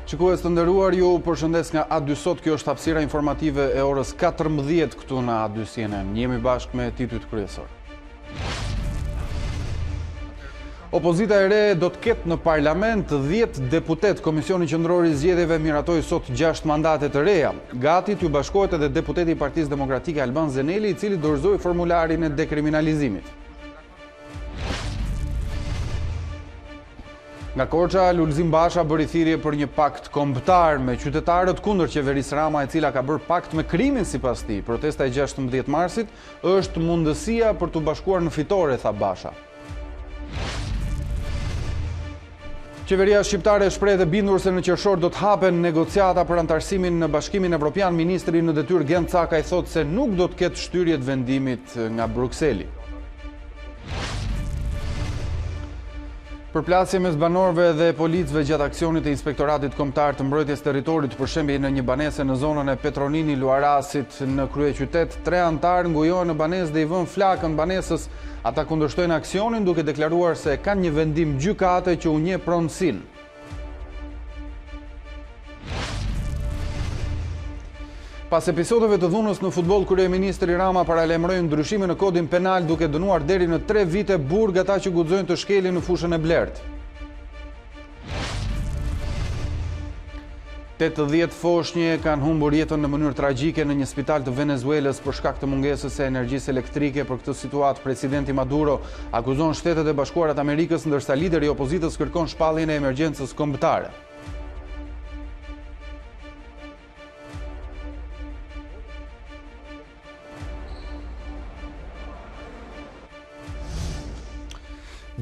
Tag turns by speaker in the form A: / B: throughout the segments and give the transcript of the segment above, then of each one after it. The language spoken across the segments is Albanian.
A: Shikues të nderuar, ju përshëndes nga A2 sot. Kjo është hapësira informative e orës 14 këtu në A2 CNN. Jemi bashkë me titujt kryesor. Opozita e re do të ketë në parlament 10 deputet. Komisioni Qendror i Zgjedhjeve miratoi sot 6 mandate të reja. Gati t'ju bashkohet edhe deputeti i Partisë Demokratike Alban Zeneli, i cili dorëzoi formularin e dekriminalizimit. Nga Korça, Lulzim Basha bëri thirrje për një pakt kombëtar me qytetarët kundër qeverisë Rama, e cila ka bërë pakt me krimin sipas tij. Protesta e 16 marsit është mundësia për t'u bashkuar në fitore, tha Basha. Qeveria shqiptare shpreh e bindur se në qershor do të hapen negociata për antarësimin në Bashkimin Evropian. Ministri në detyrë Gent Cakaj thotë se nuk do të ketë shtyrje të vendimit nga Brukseli. Përplasje mes banorëve dhe policëve gjatë aksionit të Inspektoratit Kombëtar të Mbrojtjes Territorit për shembull në një banese në zonën e Petronini Luarasit në kryeqytet. 3 antarë ngujojnë në banesë dhe i vënë flakën banesës. Ata kundërshtojnë aksionin duke deklaruar se kanë një vendim gjykate që u njeh pronësinë. Pas episodeve të dhunës në futboll, kryeministri Rama paralajmëroi ndryshime në kodin penal duke dënuar deri në 3 vite burg ata që guxojnë të shkelin në fushën e Blert. 80 foshnje kanë humbur jetën në mënyrë tragjike në një spital të Venezuelës për shkak të mungesës së energjisë elektrike. Për këtë situatë, presidenti Maduro akuzon Shtetet e Bashkuara të Amerikës, ndërsa lideri i opozitës kërkon shpalljen e emergjencës kombëtare.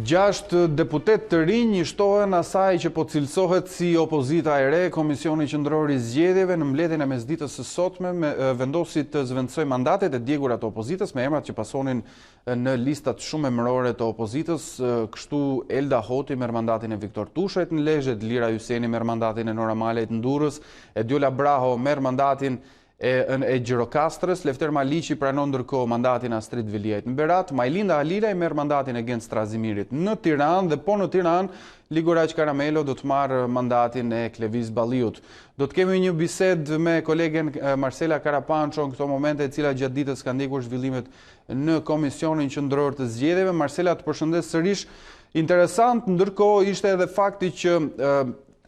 A: Gjasht deputet të rinj i shtohen asaj që po cilësohet si opozita e re. Komisioni Qendror i Zgjedhjeve në mbledhjen e mesditës së sotme vendosi të zvendsojë mandatet e djegura të opozitës me emrat që pasonin në listat shumë emërore të opozitës. Kështu Elda Hoti merr mandatin e Viktor Tushajt në Lezhë, Lira Hyseni merr mandatin e Nora Malejt në Durrës, Ediola Braho merr mandatin e Gjirokastrës, Lefter Maliqi pranon ndërkohë mandatin Astrid Viliajt në Berat, Majlinda Halilaj merr mandatin e Gent Strazimirit në Tiranë dhe po në Tiranë Ligoraq Karamelo do të marrë mandatin e Kleviz Balliut. Do të kemi një bisedë me kolegen Marcela Karapanço në këto momente, e cila gjatë ditës ka ndjekur zhvillimet në Komisionin Qendror të Zgjedhjeve. Marcela, të përshëndes sërish. Interesant ndërkohë ishte edhe fakti që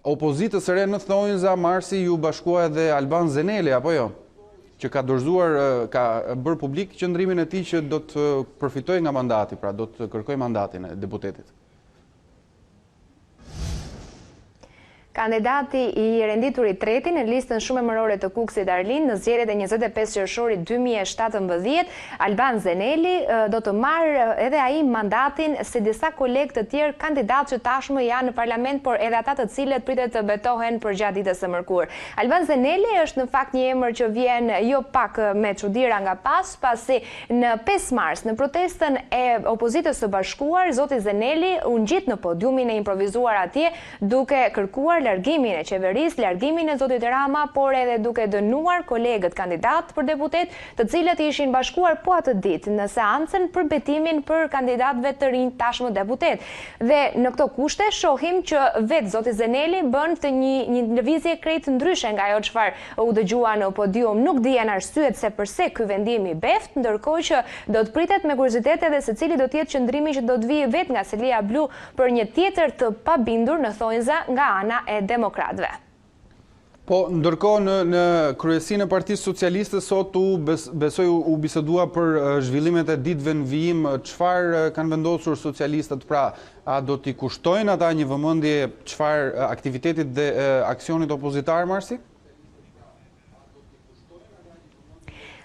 A: opozitës së re në thonjza marsi ju bashkua edhe Alban Zeneli, apo jo? Që ka dorëzuar, ka bërë publik qëndrimin e tij që do të përfitojë nga mandati, pra do të kërkojë mandatin e deputetit.
B: Kandidati i renditur i treti në listën shumë emërore të Kukësit Arlind në zgjedhjet e 25 qershorit 2017, Alban Zeneli do të marrë edhe ai mandatin si disa kolegë të tjerë kandidatë që tashmë janë në parlament, por edhe ata të cilët pritet të betohen për gjatë ditës së mërkurë. Alban Zeneli është në fakt një emër që vjen jo pak me çuditëra nga pasi në 5 mars në protestën e opozitës së bashkuar, zoti Zeneli u ngjit në podiumin e improvizuar atje duke kërkuar largimin e qeverisë, largimin e zotit Rama, por edhe duke dënuar kolegët kandidat për deputet, të cilët ishin bashkuar po atë ditë në seancën për betimin për kandidatëve të rinj tashmë deputet. Dhe në këto kushte shohim që vetë zoti Zeneli bën të një lëvizje krejt ndryshe nga ajo çfarë u dëgjua në podium. Nuk dihen arsyet se pse ky vendim i beft, ndërkohë që do të pritet me kuriozitet edhe se cili do të jetë qëndrimi që do të vijë vetë nga Selia Blu për një tjetër të pabindur në thonjza nga ana e demokratëve.
A: Po, ndërkohë në kryesinë e Partisë Socialiste sot u bisedua për zhvillimet e ditëve në vijim. Çfarë kanë vendosur socialistët, pra a do t'i kushtojnë ata një vëmendje çfarë aktivitetit dhe aksionit opozitar, Marsi?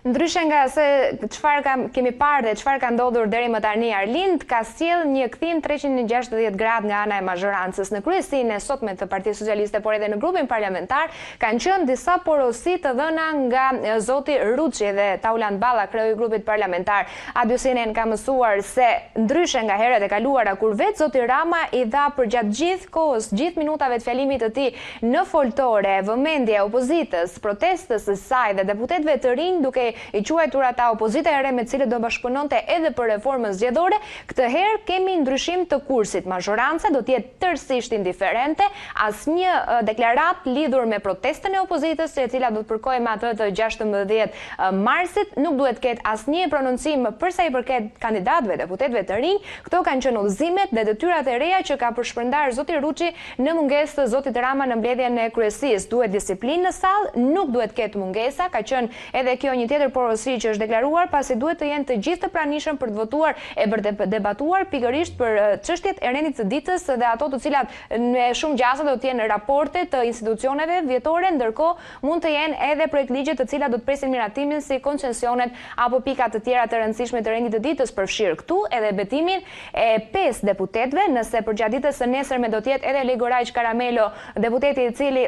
B: Ndryshe nga se çfarë kemi parë dhe çfarë ka ndodhur deri më tani, Arlind ka sjell një kthim 360 gradë nga ana e mazhorancës. Në kryesinë e sotme të Partisë Socialiste, por edhe në grupin parlamentar, kanë qenë disa porosi të dhëna nga zoti Ruçi dhe Tauland Balla, kreu i grupit parlamentar. A2 CNN ka mësuar se ndryshe nga herët e kaluara kur vetë zoti Rama i dha për gjatë gjithë kohës, gjithë minutave të fjalimit të tij në foltore, vëmendje opozitës, protestës së saj dhe deputetëve të rinj duke i quajtur ata opozita e re me cilët do bashkëpunonte edhe për reformën zgjedhore, këtë herë kemi ndryshim të kursit. Mazhoranca do të jetë tërësisht indiferente, asnjë deklarat lidhur me protestën e opozitës, e cila do të përkojë me atë të 16 marsit, nuk duhet ketë asnjë prononcim për sa i përket kandidatëve, deputetëve të rinj. Këto kanë qenë udhëzimet dhe detyrat e reja që ka përshpërndar zoti Ruçi në mungesë të zotit Rama në mbledhjen e kryesisë. Duhet disiplinë në sallë, nuk duhet ketë mungesa, ka qenë edhe kjo një tjetër porosi që është deklaruar, pasi duhet të jenë të gjithë të pranishëm për të votuar e për të debatuar pikërisht për çështjet e rendit të ditës dhe ato të cilat në shumë gjasa do të jenë raporte të institucioneve vjetore, ndërkohë mund të jenë edhe projekt ligje të cilat do të presin miratimin si koncesionet apo pika të tjera të rëndësishme të rendit të ditës, përfshirë këtu edhe betimin e 5 deputetëve, nëse përgjatë ditës së nesërme do të jetë edhe Ligoraj Karamelo, deputeti i cili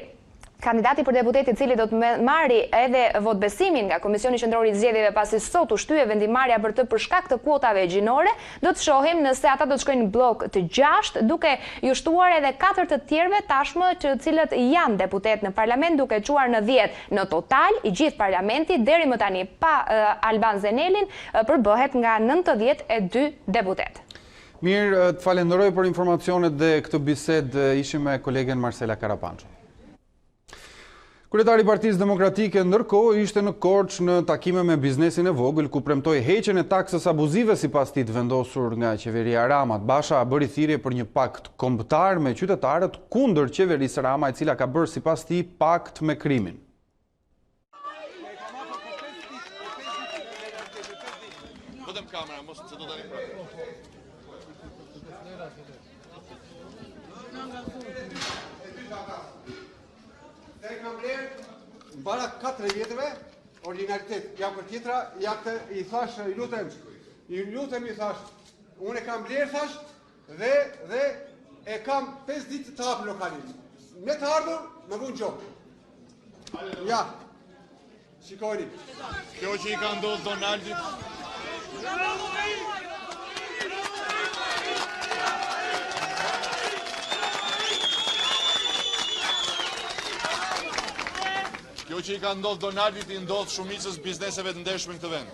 B: kandidati për deputet i cili do të marri edhe votbesimin nga Komisioni Qendror i Zgjedhjeve, pasi sot u shtye vendimarrja për të për shkak të kuotave gjinore, do të shohim nëse ata do të shkojnë blok të 6, duke ju shtuar edhe 4 të tjerëve tashmë të cilët janë deputet në parlament, duke quar në 10 në total. I gjithë parlamenti deri më tani pa Alban Zenelin përbëhet nga 92 deputet.
A: Mirë, të falenderoj për informacionet dhe këtë bisedë ishim me kolegen Marcela Karapanço. Kryetari i Partisë Demokratike ndërkohë ishte në Korçë në takime me biznesin e vogël, ku premtoi heqjen e taksës abuzive sipas tij vendosur nga qeveria Rama. Basha bëri thirrje për një pakt kombëtar me qytetarët kundër qeverisë Rama, e cila ka bërë sipas tij pakt me krimin.
C: Para 4 vjetëve, ordinaritet, jam për tjetra, i thash, i lutem, i thash, unë e kam blerë, thash, dhe e kam 5 ditë të hapë lokalin. Me të ardhur, me vun gjokë. Ja, shikojni.
D: Kjo që i ka ndodhë Donaldit. Kjo që i ka ndodhë Donaldit i ndodhë shumicës bizneseve të ndeshme në këtë vend.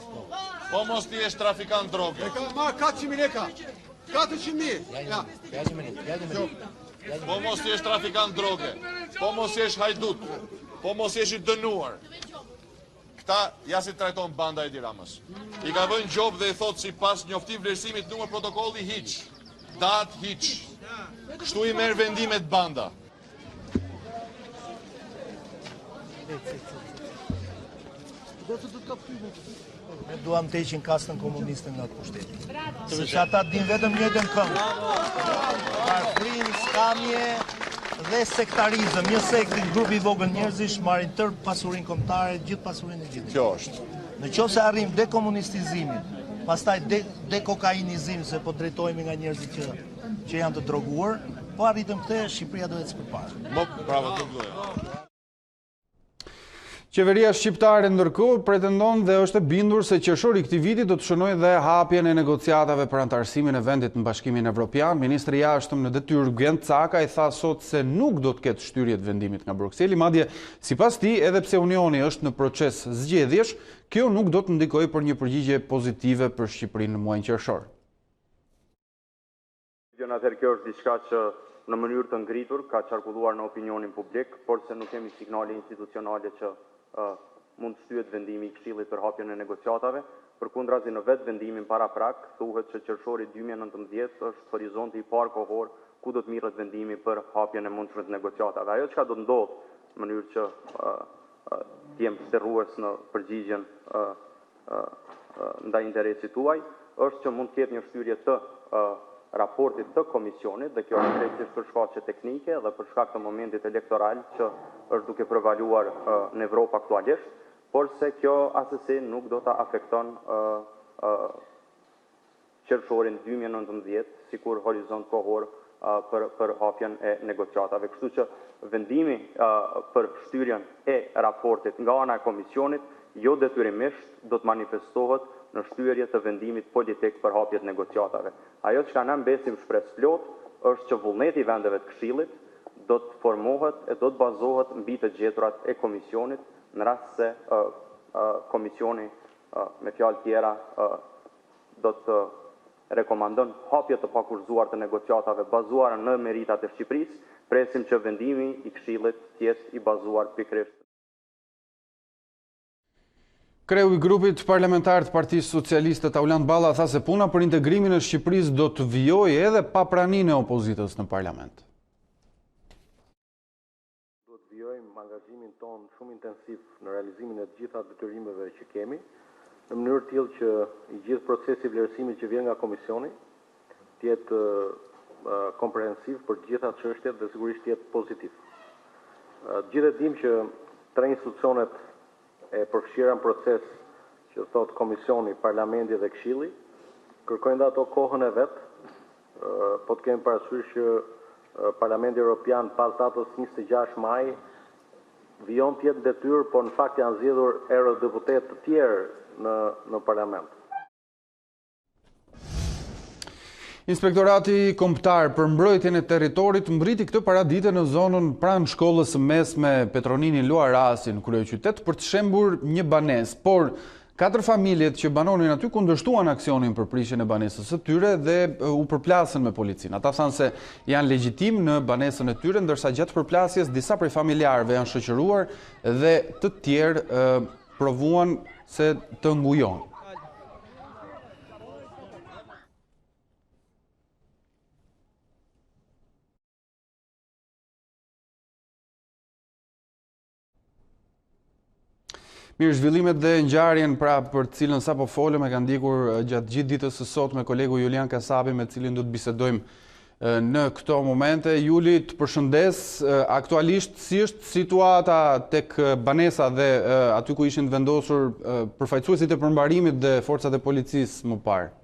D: Po mos ti esh trafikant droge.
C: E ka marrë 400.000 leka. 400.000. Ja.
D: Po mos ti esh trafikant droge. Po mos esh hajdut. Po mos esh i dënuar. Këta ja si trajton banda e Tiranës. I ka vënë gjobë dhe i thotë si pas njoftim vlerësimit numër protokolli hiq. Dat hiq. Kështu i merë vendimet banda.
E: Ne duam të heqin kastën komuniste nga pushteti. Sepse ata din vetëm njëjtën këngë. Parfrim, skamje dhe sektarizëm. Një sekti, grupi i vogël njerëzish marrin tërë pasurinë kombëtare, gjithë pasurinë e gjithë.
D: Kjo është.
E: Në qoftë se arrim dekomunistizimin, pastaj dekokainizim, se po drejtohemi nga njerëzit që janë të droguar, po arritëm këtë, Shqipëria do të ecë përpara.
D: Mo, bravo të vloja.
A: Qeveria shqiptare ndërkohë pretendon dhe është e bindur se qershori i këtij viti do të shënojë dhe hapjen e negociatave për antarësimin e vendit në Bashkimin Evropian. Ministri i Jashtëm në detyrë Gent Caka i tha sot se nuk do të ketë shtyrje të vendimit nga Brukseli, madje sipas tij, edhe pse Unioni është në proces zgjedhjesh, kjo nuk do të ndikojë për një përgjigje pozitive për Shqipërinë në muajin qershor.
F: Atëherë kjo është diçka që në mënyrë të ngritur ka qarkulluar në opinionin publik, por se nuk kemi sinjale institucionale që mund të shtyhet vendimi i Këshillit për hapjen e negociatave. Përkundrazi në vetë vendimin para prak thuhet që qershori 2019 është horizonti i parë kohor ku do të mirret vendimi për hapjen e mundshme të negociatave. Ajo çka do të ndodhë në mënyrë që të jem serrues në përgjigjen ndaj interesit tuaj, është që mund të ketë një shtyrje të raportit të komisionit, dhe kjo është krejtësisht për shkaqe teknike dhe për shkak të momentit elektoral që është duke prevaluar në Evropë aktualisht, por se kjo asesi nuk do ta afekton qershorin 2019 sikur horizont kohor për hapjen e negociatave. Kështu që vendimi për shtyrjen e raportit nga ana e komisionit jo detyrimisht do të manifestohet në shtyrje të vendimit politik për hapjet negociatave. Ajo që ka në mbesim shpres plot është që vullneti i vendeve të Këshillit do të formohet e do të bazohet mbi të gjeturat e komisionit në rast se komisioni me fjalë tjera, do të rekomandon hapje të pakurzuar të negociatave bazuara në meritat e Shqipërisë, presim që vendimi i Këshillit të jetë i bazuar pikërisht.
A: Kreu i grupit parlamentar të Partisë Socialiste Tauland Balla tha se puna për integrimin e Shqipërisë do të vijojë edhe pa praninë e opozitës në parlament.
G: Do të vijojmë angazhimin ton shumë intensiv në realizimin e të gjitha detyrimeve që kemi, në mënyrë tillë që i gjithë procesi i vlerësimit që vjen nga komisioni të jetë komprehensiv për të gjitha çështjet dhe sigurisht të jetë pozitiv. Gjithë e dim që tre institucionet e përfshira në proces që thot Komisioni, Parlamenti dhe Këshilli, kërkojnë dhe ato kohën e vetë, po të kemi parasysh që Parlamenti Evropian pas datës 26 maj vijon të jetë detyrë, po në fakt janë zgjedhur eurodeputet të tjerë në parlament.
A: Inspektorati Kombëtar për Mbrojtjen e Territorit mbriti këtë paradite në zonën pranë shkollës së mesme Petronini Luarasi në kryeqytet për të shembur një banesë, por 4 familjet që banonin aty kundërshtuan aksionin për prishjen e banesës së tyre dhe u përplasën me policinë. Ata thanë se janë legjitim në banesën e tyre, ndërsa gjatë përplasjes disa prej familjarëve janë shoqëruar dhe të tjerë provuan se të ngujon. Mirë, zhvillimet dhe ngjarjen pra për të cilën sapo folëm e kanë ndjekur gjatë gjithë ditës së sotme kolegu Julian Kasabi me cilin do të bisedojmë në këto momente. Juli, të përshëndes, aktualisht si është situata tek banesa dhe aty ku ishin vendosur përfaqësuesit e përmbarimit dhe forcat e policisë më parë?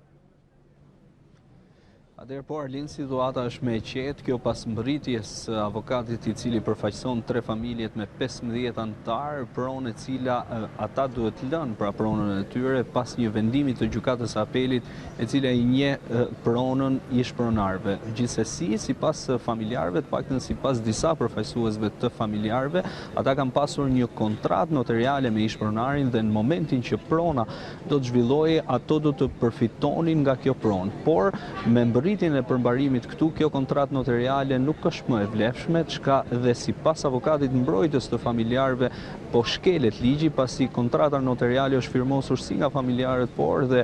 H: Atëherë po Arlin, situata është me qetë, kjo pas mbërritjes avokatit i cili përfaqëson 3 familjet me 15 anëtar, pronë e cila ata duhet lënë pra pronën e tyre pas një vendimi të gjykatës apelit e cila i njeh pronën ish-pronarëve. Gjithsesi, sipas familjarëve, të paktën sipas disa përfaqësuesve të familjarëve, ata kanë pasur një kontratë notariale me ish-pronarin dhe në momentin që prona do të zhvillohej, ato do të përfitonin nga kjo pronë. Por me rritjen e përmbarimit këtu, kjo kontratë notariale nuk është më e vlefshme, çka dhe sipas avokatit mbrojtës të familjarëve po shkelet ligji pasi kontrata notariale është firmosur si nga familjarët por dhe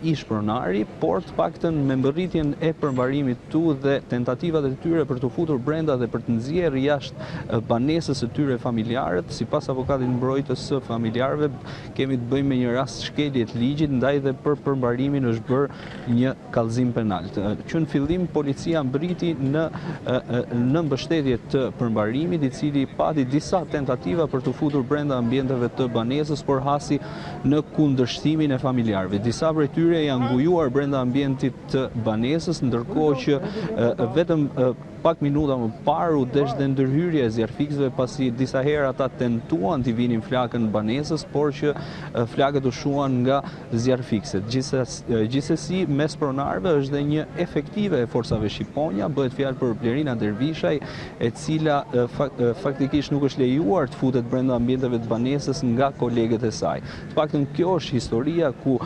H: ish-pronari, por të paktën me mbërritjen e përmbarimit këtu dhe tentativat e tyre për të futur brenda dhe për të nxjerrë jashtë banesës së tyre familjarët, sipas avokatit mbrojtës së familjarëve, kemi të bëjmë me një rast shkelje të ligjit, ndaj dhe për përmbarimin është bërë një kallëzim penal. Që në fillim policia mbriti në mbështetje të përmbarimit, i cili pati disa tentativa për të futur brenda ambienteve të banesës, por hasi në kundërshtimin e familjarëve. Disa prej tyre janë ngujuar brenda ambientit të banesës, ndërkohë që vetëm pak minuta më parë u desh dhe ndërhyrja e zjarfikësve pasi disa herë ata tentuan t'i vinin flakën banesës, por që flakët u shuan nga zjarfikëset. Gjithsesi, mes pronarëve është dhe një efektive e forcave shqiponja, bëhet fjalë për Blerina Dervishaj, e cila faktikisht nuk është lejuar të futet brenda ambienteve të banesës nga kolegët e saj. Të paktën kjo është historia ku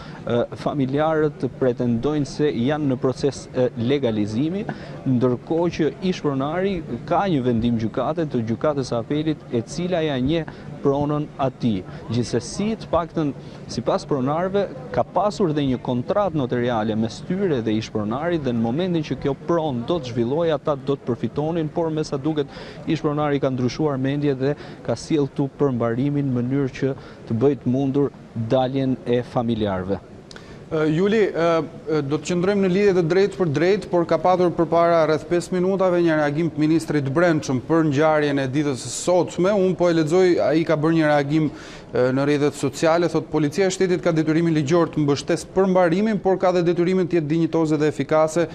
H: familjarët pretendojnë se janë në proces legalizimi, ndërkohë që ish-pronari ka një vendim gjykate të gjykatës apelit e cila ja njeh pronën atij. Gjithsesi, të paktën sipas pronarëve ka pasur dhe një kontratë notariale mes tyre dhe ish-pronarit dhe në momentin që kjo pronë do të zhvillohej, ata do të përfitonin, por me sa duket ish-pronari ka ndryshuar mendje dhe ka sjellë këtu përmbarimin në mënyrë që të bëjë mundur daljen e familjarëve.
A: Juli, do të qëndrojmë në lidhje të drejtë për drejtë, por ka patur përpara rreth 5 minutave një reagim të ministrit brendshëm për ngjarjen e ditës së sotme. Unë po e lexoj, ai ka bërë një reagim në rrjetet sociale, thotë policia e shtetit ka detyrimin ligjor të mbështesë përmbarimin, por ka dhe detyrimin të jetë dinjitoze dhe efikase.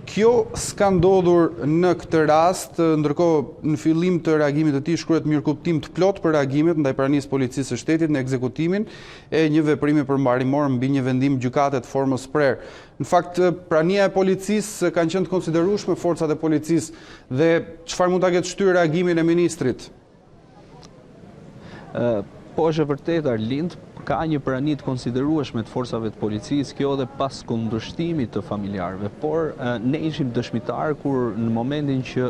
A: Kjo s'ka ndodhur në këtë rast, ndërkohë në fillim të reagimit të tij shkruhet mirëkuptim të plot për reagimet ndaj pranisë policisë së shtetit në ekzekutimin e një veprimi përmbarimor mbi një vendim gjykate të formës prerë. Në fakt, prania e policisë kanë qenë të konsiderueshme forcat e policisë dhe çfarë mund ta ketë shtyrë reagimin e ministrit?
H: Po është e vërtetë Arlind, ka një prani të konsiderueshme të forsave të policisë, kjo dhe pas kundërshtimit të familjarëve, por ne ishim dëshmitar kur në momentin që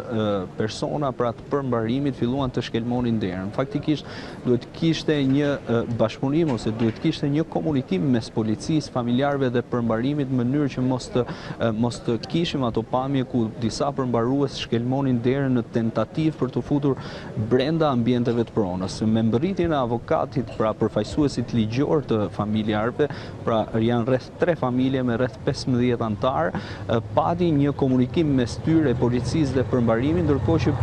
H: persona pra të përmbarimit filluan të shkelmonin derën. Faktikisht duhet kishte një bashkëpunim ose duhet kishte një komunikim mes policisë, familjarëve dhe përmbarimit në mënyrë që mos të kishim ato pamje ku disa përmbarues shkelmonin derën në tentativë për të futur brenda ambienteve të pronës. Me mbërritjen e avokatit, pra përfaqësuesit ligjor të familjarëve, pra janë rreth 3 familje me rreth 15 antar, pati një komunikim mes tyre, policisë dhe përmbarimit, ndërkohë që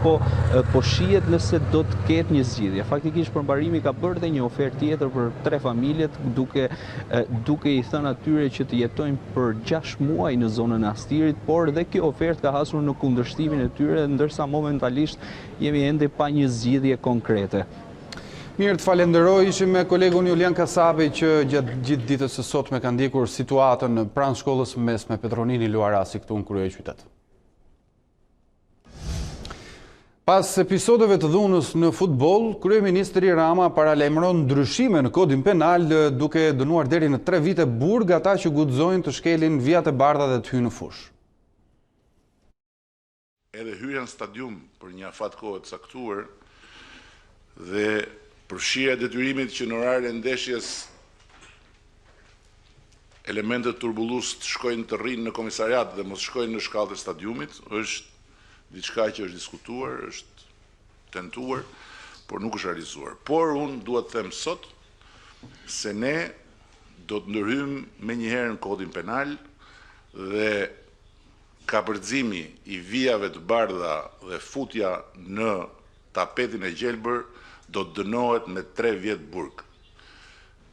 H: po shihet nëse do të ketë një zgjidhje. Faktikisht përmbarimi ka bërë dhe një ofertë tjetër për 3 familjet, duke i thënë atyre që të jetojnë për 6 muaj në zonën e Astirit, por dhe kjo ofertë ka hasur në kundërshtimin e tyre, ndërsa momentalisht jemi ende pa një zgjidhje konkrete.
A: Mirë, të falenderoj, ishim me kolegun Julian Kasapi që gjatë gjithë ditës së sotme ka ndjekur situatën pranë shkollës mesme Petronini Luarasi këtu në kryeqytet. Pas episodeve të dhunës në futboll, kryeministri Rama paralajmëron ndryshime në kodin penal duke dënuar deri në 3 vite burg ata që guxojnë të shkelin vijat e bardha dhe të hyjnë në fush.
I: Edhe hyrja në stadium për një afat kohë të caktuar dhe përfshirja e detyrimit që në orare e ndeshjes elementet turbullues të shkojnë të rrinë në komisariat dhe mos shkojnë në shkallët e stadiumit, është diçka që është diskutuar, është tentuar, por nuk është realizuar. Por unë dua të them sot se ne do të ndërhyjmë menjëherë në kodin penal dhe kapërcimi i vijave të bardha dhe futja në tapetin e gjelbër do të dënohet me 3 vjet burg.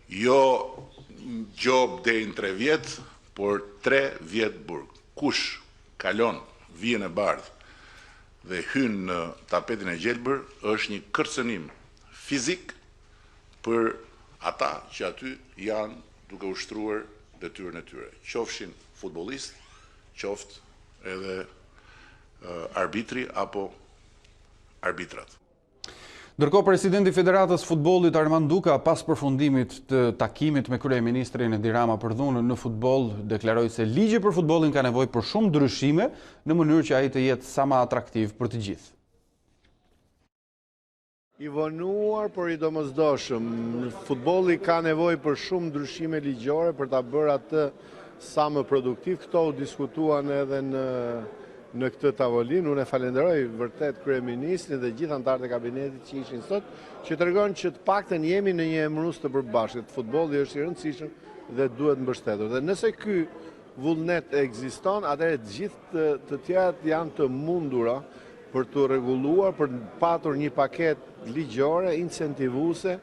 I: Jo gjob deri në 3 vjet, por 3 vjet burg. Kush kalon vijën e bardhë dhe hyn në tapetin e gjelbër është një kërcënim fizik për ata që aty janë duke ushtruar detyrën e tyre. Qofshin futbolist, qoftë edhe arbitri apo arbitrat.
A: Ndërkohë, presidenti i Federatës Futbollit Armand Duka, pas përfundimit të takimit me kryeministrin Edi Rama për dhunën në futboll, deklaroi se ligji për futbollin ka nevojë për shumë ndryshime në mënyrë që ai të jetë sa më atraktiv për të gjithë.
J: I vonuar, por i domosdoshëm. Futbolli ka nevojë për shumë ndryshime ligjore për ta bërë atë sa më produktiv. Këto u diskutuan edhe në këtë tavolinë. Unë e falenderoj vërtet kryeministrin dhe gjithë anëtarët e kabinetit që ishin sot, që tregojnë që të paktën jemi në një emërus të përbashkët. Futbolli është i rëndësishëm dhe duhet mbështetur. Dhe nëse ky vullnet ekziston, atëherë të gjithë të tjerat janë të mundura për të rregulluar, për të patur një paketë ligjore incentivuese,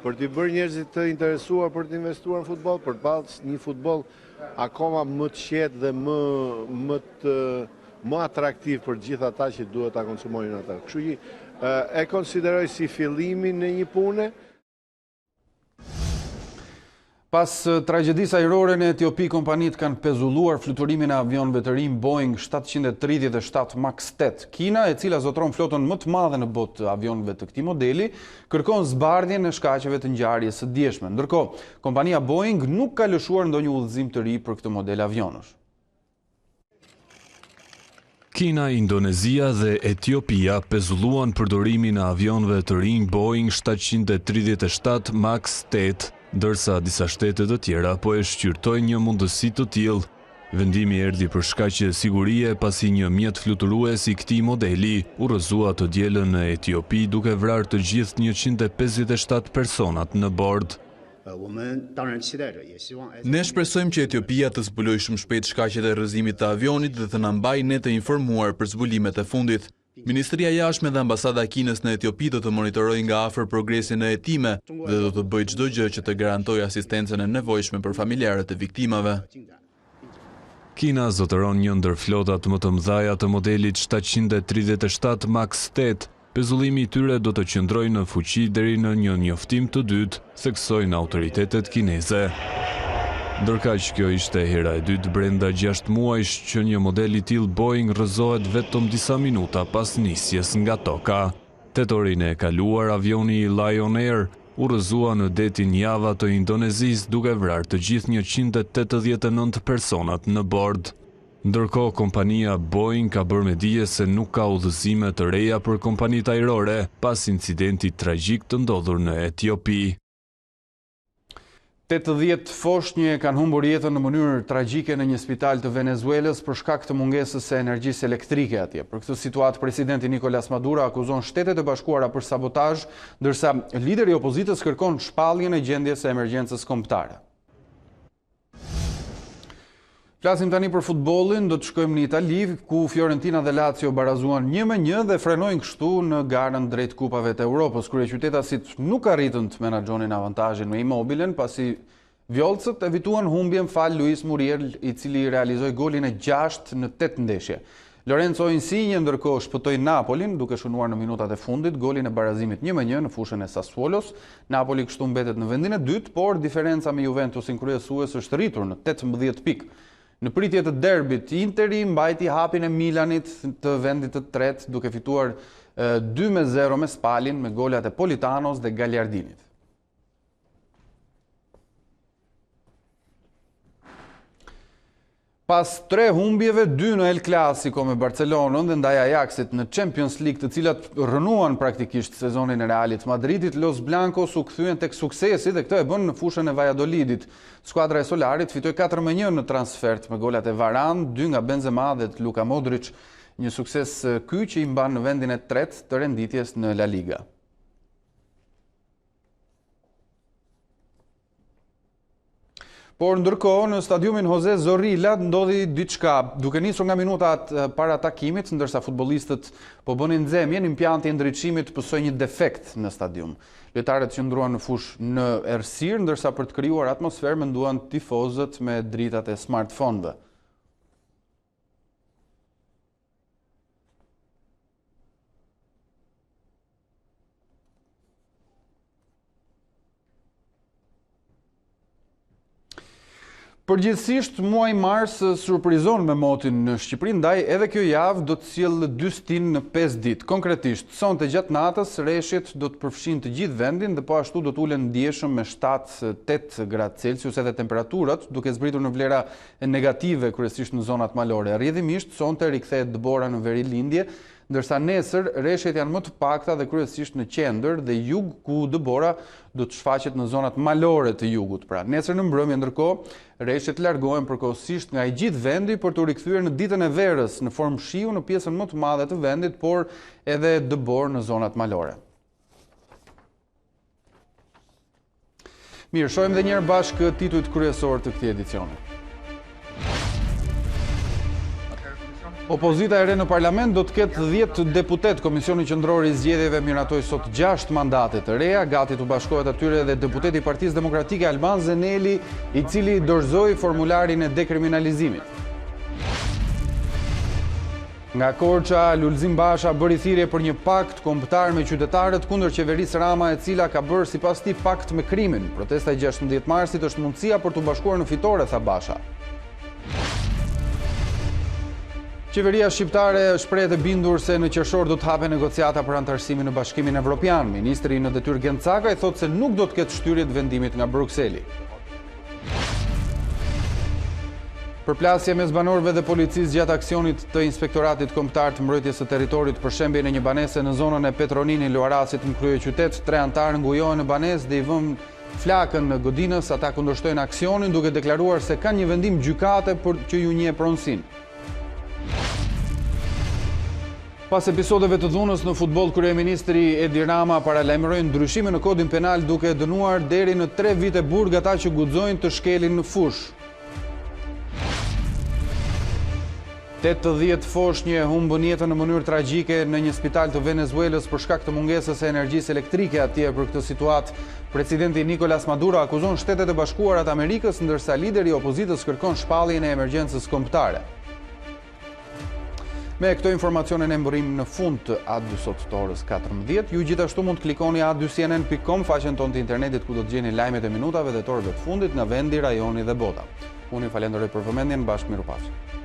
J: për të bërë njerëzit të interesuar për të investuar në futboll, për të pasur një futboll akoma më të qetë dhe më atraktiv për gjithë ata që duhet ta konsumojnë ata. Kështu që e konsideroj si fillimin në një pune.
A: Pas tragjedisë ajrore në Etiopi, kompanitë kanë pezulluar fluturimin e avionëve të rinj Boeing 737 Max 8. Kina, e cila zotron flotën më të madhe në botë të avionëve të këtij modeli, kërkon zbardhjen e shkaqeve të ngjarjes së djeshme. Ndërkohë, kompania Boeing nuk ka lëshuar ndonjë udhëzim të ri për këtë model avionësh.
K: Kina, Indonezia dhe Etiopia pezulluan përdorimin e avionëve të rinj Boeing 737 Max 8, ndërsa disa shtete të tjera po e shqyrtojnë një mundësi të tillë. Vendimi erdhi për shkaqe sigurie pasi një mjet fluturues i këtij modeli urrëzua të dielën në Etiopi duke vrarë të gjithë 157 personat në bord.
L: Ne shpresojmë që Etiopia të zbulojë shumë shpejt shkaqet e rrëzimit të avionit dhe të na mbajë ne të informuar për zbulimet e fundit. Ministria e Jashtme dhe Ambasada e Kinës në Etiopi do të monitorojë nga afër progresin e hetime dhe do të bëjë çdo gjë që të garantojë asistencën e nevojshme për familjarët e viktimave.
K: Kina zotëron një ndër flotat më të mëdha të modelit 737 Max 8. Pezullimi i tyre do të qëndrojë në fuqi deri në një njoftim të dytë, theksojnë autoritetet kineze. Ndërkaq kjo ishte hera e dytë brenda 6 muajsh që një model i tillë Boeing rrëzohet vetëm disa minuta pas nisjes nga toka. Tetorin e kaluar avioni Lion Air urrëzua në detin Java të Indonezisë duke vrarë të gjithë 189 personat në bord. Ndërkohë, kompania Boeing ka bërë me dije se nuk ka udhëzime të reja për kompanitë ajrore pas incidentit tragjik të ndodhur në Etiopi.
A: 80 foshnjë kanë humbur jetën në mënyrë tragjike në një spital të Venezuelës për shkak të mungesës së energjisë elektrike atje. Për këtë situatë, presidenti Nicolas Maduro akuzon Shtetet e Bashkuara për sabotazh, ndërsa lideri i opozitës kërkon shpalljen e gjendjes së emergjencës kombëtare. Flasim tani për futbollin, do të shkojmë në Itali, ku Fiorentina dhe Lazio barazuan 1-1 dhe frenojnë kështu në garën drejt kupave të Europës. Kryeqytetasit nuk arritën të menaxhonin avantazhin me Immobilen, pasi vjollcët evituan humbjen fal Luis Muriel, i cili realizoi golin e 6 në 8 ndeshje. Lorenzo Insigne ndërkohë shpëtoi Napolin duke shënuar në minutat e fundit golin e barazimit 1-1 në fushën e Sassuolos. Napoli kështu mbetet në vendin e dytë, por diferenca me Juventusin kryesues është rritur në 18 pikë. Në pritje të derbit, Interi mbajti hapin e Milanit të vendit të tretë duke fituar 2-0 me Spalin me golat e Politanos dhe Gagliardinit. Pas 3 humbjeve, 2 në El Clasico me Barcelonën dhe ndaj Ajaxit në Champions League, të cilat rënuan praktikisht sezonin e Realit Madridit, Los Blancos u kthyen tek suksesi dhe këtë e bën në fushën e Valladolidit. Skuadra e Solarit fitoi 4-1 në transfert me golat e Varane, 2 nga Benzema dhe Luka Modric, një sukses ky që i mban në vendin e tretë të renditjes në La Liga. Por ndërkohë në stadiumin Jose Zorrilla ndodhi diçka, duke nisur nga minutat para takimit, ndërsa futbollistët po bënin nxemje, impjanti i ndriçimit pësoi një defekt në stadium. Lojtarët qëndruan në fushë në errësirë, ndërsa për të krijuar atmosferë menduan tifozët me dritat e smartphone-ve. Përgjithsisht, muaji mars surprizon me motin në Shqipëri, ndaj edhe kjo javë do të sjellë 2 stin në 5 ditë. Konkretisht, sonte gjatë natës rreshjet do të përfshin të gjithë vendin dhe po ashtu do të ulen ndjeshëm me 7-8 gradë Celsius edhe temperaturat, duke zbritur në vlera negative kryesisht në zonat malore. Rrjedhimisht sonte rikthehet dëbora në veri lindje, ndërsa nesër rreshjet janë më të pakta dhe kryesisht në qendër dhe jug, ku dëbora do të shfaqet në zonat malore të jugut. Pra, nesër në mbrëmje ndërkohë, rreshjet largohen përkohësisht nga i gjithë vendi për të rikthyer në ditën e verës në formë shiu në pjesën më të madhe të vendit, por edhe dëbor në zonat malore. Mirë, shohim edhe një herë bashkë titujt kryesor të këtij edicioni. Opozita e re në parlament do të ketë 10 deputet. Komisioni qendror i zgjedhjeve miratoi sot 6 mandate të reja, gati të bashkohet atyre edhe deputeti i Partisë Demokratike Alban Zeneli, i cili dorëzoi formularin e dekriminalizimit. Nga Korça, Lulzim Basha bëri thirrje për një pakt kombëtar me qytetarët kundër qeverisë Rama, e cila ka bërë sipas tij pakt me krimin. Protesta e 16 marsit është mundësia për të bashkuar në fitore, tha Basha. Qeveria shqiptare shprehet e bindur se në qershor do të hapen negociata për antarësimin në Bashkimin Evropian. Ministri në detyrë Gent Cakaj thotë se nuk do të ketë shtyrje të vendimit nga Brukseli. Përplasje mes banorëve dhe policisë gjatë aksionit të Inspektoratit Kombëtar të Mbrojtjes së Territorit për shembjen e një banese në zonën e Petronini Luarasit në kryeqytet. 3 antarë ngujohen në banesë dhe i vënë flakën në godinës. Ata kundërshtojnë aksionin duke deklaruar se kanë një vendim gjykate për që ju njeh pronësinë. Pas episodeve të dhunës në futboll, kryeministri Edi Rama paralajmëroi ndryshime në kodin penal duke dënuar deri në 3 vite burg ata që guxojnë të shkelin në fushë. 80 foshnjë humbën jetën në mënyrë tragjike në një spital të Venezuelës për shkak të mungesës së energjisë elektrike atje. Për këtë situatë, presidenti Nicolas Maduro akuzon Shtetet e Bashkuara të Amerikës, ndërsa lideri i opozitës kërkon shpalljen e emergjencës kombëtare. Me këto informacione ne mbërrim në fund të A2 sot të orës 14. Ju gjithashtu mund të klikoni a2cnn.com, faqen tonë të internetit ku do të gjeni lajmet e minutave dhe të orëve të fundit nga vendi, rajoni dhe bota. Unë ju falenderoj për vëmendjen, bashkë mirupafshim.